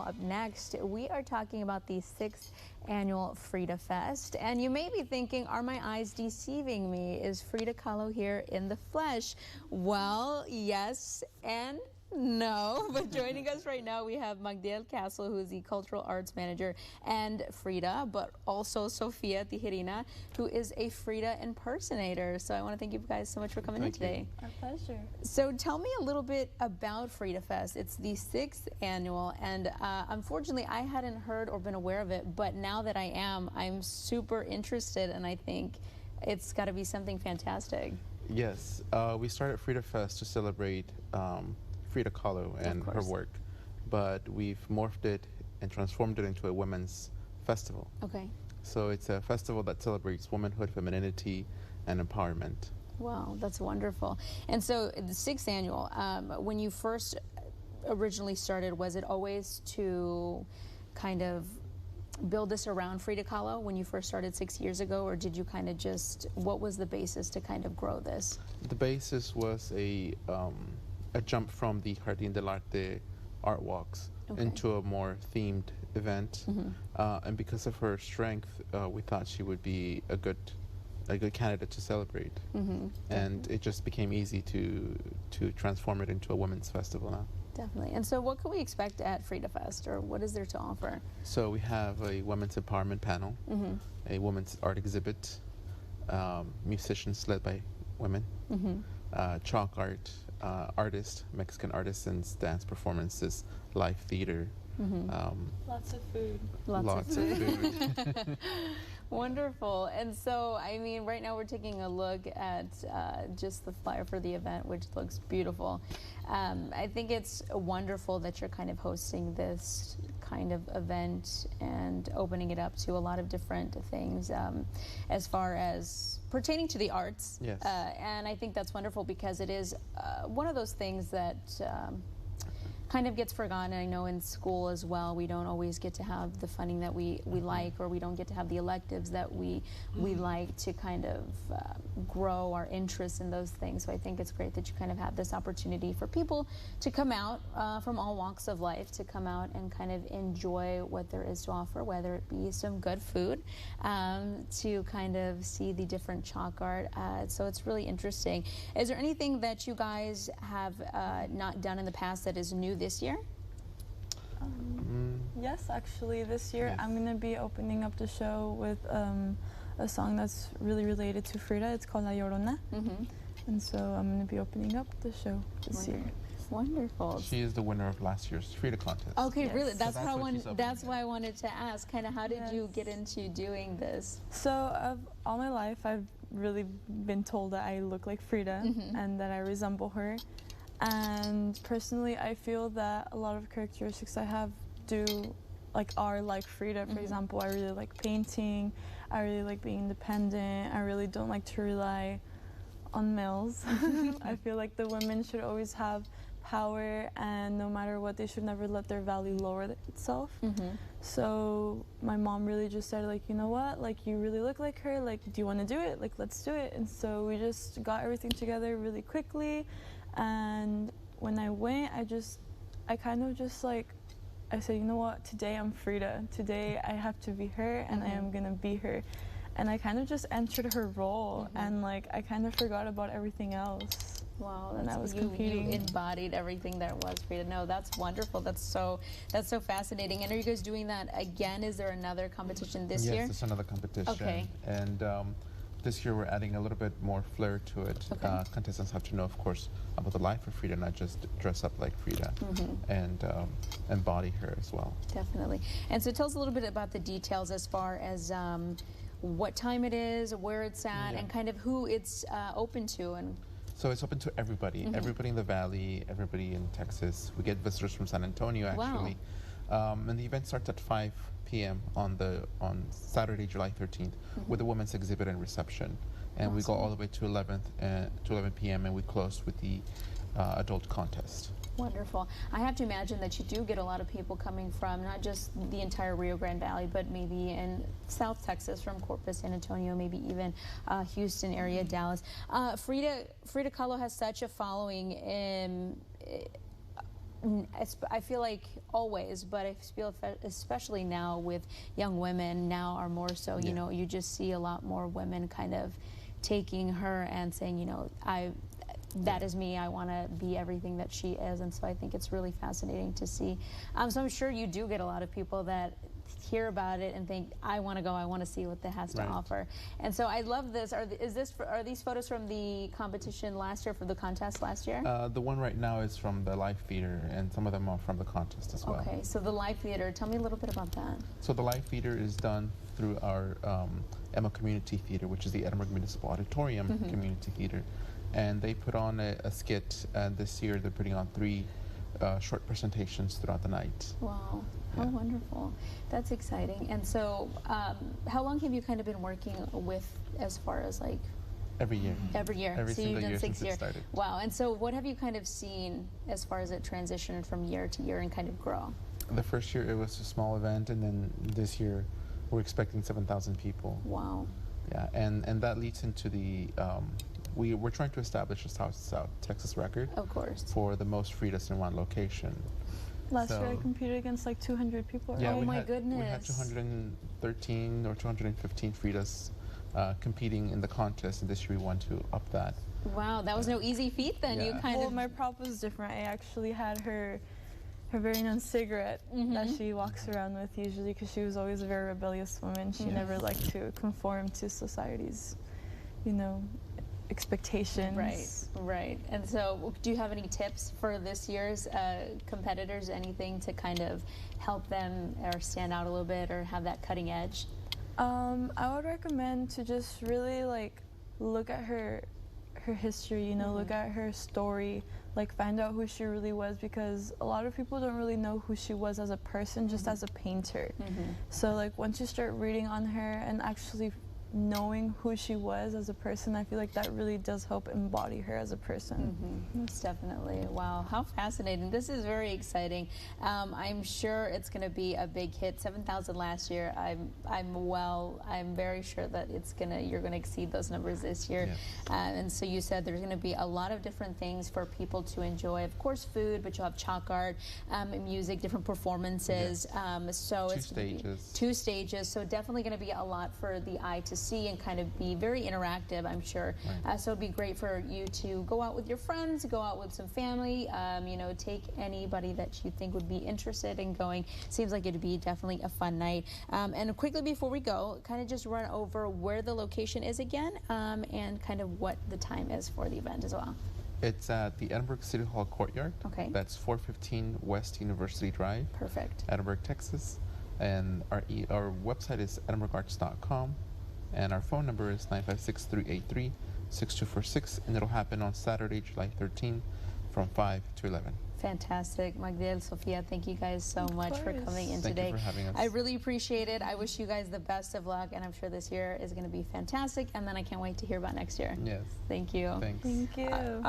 up next, we are talking about the 6th annual Frida Fest. And you may be thinking, are my eyes deceiving me? Is Frida Kahlo here in the flesh? Well, yes and no, but joining us right now we have Magdiel Castle, who is the Cultural Arts Manager, and Frida, but also Sofia Tijerina, who is a Frida impersonator. So I want to thank you guys so much for coming in today. Our pleasure. So tell me a little bit about Frida Fest. It's the 6th annual, and unfortunately I hadn't heard or been aware of it, but now that I am, I'm super interested, and I think it's got to be something fantastic. Yes, we started Frida Fest to celebrate Frida Kahlo and her work, but we've morphed it and transformed it into a women's festival. Okay. So it's a festival that celebrates womanhood, femininity, and empowerment. Wow, that's wonderful. And so the 6th annual, when you first originally started, was it always to kind of build this around Frida Kahlo when you first started 6 years ago, or did you kind of just, what was the basis to kind of grow this? The basis was a jump from the Jardín del Arte art walks into a more themed event, and because of her strength, we thought she would be a good candidate to celebrate, and it just became easy to transform it into a women's festival now. Definitely. And so what can we expect at Frida Fest, or what is there to offer? So we have a women's empowerment panel, a women's art exhibit, musicians led by women, chalk art, artists, Mexican artisans, dance performances, live theater. Lots of food. Lots of food. Wonderful. And so, I mean, right now we're taking a look at just the flyer for the event, which looks beautiful. I think it's wonderful that you're kind of hosting this kind of event and opening it up to a lot of different things as far as pertaining to the arts. Yes. And I think that's wonderful because it is one of those things that kind of gets forgotten. I know in school as well, we don't always get to have the funding that we like, or we don't get to have the electives that we like to kind of grow our interest in those things. So I think it's great that you kind of have this opportunity for people to come out from all walks of life, to come out and kind of enjoy what there is to offer, whether it be some good food, to kind of see the different chalk art. So it's really interesting. Is there anything that you guys have not done in the past that is new this year? Yes, actually this year I'm going to be opening up the show with a song that's really related to Frida. It's called La Llorona. And so I'm going to be opening up the show this year. Wonderful. She is the winner of last year's Frida contest. Okay, yes. really? That's, So that's why I wanted to ask, kind of how did you get into doing this? So all my life I've really been told that I look like Frida and that I resemble her. And personally, I feel that a lot of characteristics I have are like Frida. For example, I really like painting, I really like being independent, I really don't like to rely on males. I feel like the women should always have power, and no matter what, they should never let their value lower itself. So my mom really just said, like, you know what, like, you really look like her, like, do you want to do it? Like, let's do it. And so we just got everything together really quickly. And when I went, I kind of just like, I said, you know what, today I'm Frida. Today I have to be her, and I am gonna be her. And I kind of just entered her role, and like, I kind of forgot about everything else. Wow, when I was competing. You embodied everything there was, Frida. No, that's wonderful. That's so fascinating. And are you guys doing that again? Is there another competition this year? Yes, there's another competition. Okay. And this year we're adding a little bit more flair to it. Contestants have to know, of course, about the life of Frida, not just dress up like Frida, and embody her as well. Definitely. And so tell us a little bit about the details as far as what time it is, where it's at, and kind of who it's open to. And so it's open to everybody, everybody in the Valley, everybody in Texas. We get visitors from San Antonio, actually. Wow. And the event starts at 5 p.m. on Saturday, July 13th, with a women's exhibit and reception. And we go all the way to 11 p.m. and we close with the adult contest. Wonderful. I have to imagine that you do get a lot of people coming from not just the entire Rio Grande Valley, but maybe in South Texas, from Corpus, San Antonio, maybe even Houston area, Dallas. Frida Kahlo has such a following I feel like always, but I feel especially now with young women now are more so, you know, you just see a lot more women kind of taking her and saying, you know, that is me, I want to be everything that she is. And so I think it's really fascinating to see. So I'm sure you do get a lot of people that hear about it and think, I want to go, I want to see what that has to offer. And so I love this. Are these photos from the competition last year, for the contest last year? The one right now is from the live theater, and some of them are from the contest as well. Okay, so the live theater, tell me a little bit about that. So the live theater is done through our Emma Community Theater, which is the Edinburgh Municipal Auditorium Community Theater. And they put on a skit, and this year they're putting on 3 short presentations throughout the night. Wow, how wonderful. That's exciting. And so how long have you kind of been working with, as far as like? Every year. Every year. Every so single you've done year 6 since years. it started. Wow. And so what have you kind of seen as far as it transitioned from year to year and kind of grow? The first year it was a small event, and then this year we're expecting 7,000 people. Wow. Yeah, and that leads into the we're trying to establish a South Texas record. Of course. For the most Fridas in one location. Last year I competed against like 200 people. Yeah, oh my goodness. We had 213 or 215 Fridas competing in the contest, and this year we want to up that. Wow, that was no easy feat then. You kind of. My prop was different. I actually had her very known cigarette that she walks around with usually, because she was always a very rebellious woman. She never liked to conform to society's, you know, expectations. Right. And so do you have any tips for this year's competitors, anything to kind of help them or stand out a little bit or have that cutting edge? I would recommend to just really like look at her history, you know, look at her story, like find out who she really was, because a lot of people don't really know who she was as a person, just as a painter. So like once you start reading on her and actually knowing who she was as a person, I feel like that really does help embody her as a person. Most definitely. Wow, how fascinating. This is very exciting. I'm sure it's going to be a big hit. 7,000 last year. I'm very sure that you're going to exceed those numbers this year. And so you said there's going to be a lot of different things for people to enjoy. Of course, food, but you'll have chalk art, music, different performances. So it's 2 stages. So definitely going to be a lot for the eye to see and kind of be very interactive, I'm sure. So it'd be great for you to go out with your friends, go out with some family, you know, take anybody that you think would be interested in going. Seems like it'd be definitely a fun night. And quickly before we go, kind of just run over where the location is again, and kind of what the time is for the event as well. It's at the Edinburgh City Hall Courtyard. Okay. That's 415 West University Drive. Perfect. Edinburgh, Texas. And our website is edinburgharts.com. And our phone number is 956-383-6246, and it'll happen on Saturday, July 13, from 5 to 11. Fantastic. Magdiel, Sofia, thank you guys so much for coming in today. Thank you for having us. I really appreciate it. I wish you guys the best of luck, and I'm sure this year is going to be fantastic, and then I can't wait to hear about next year. Yes. Thank you. Thanks. Thank you.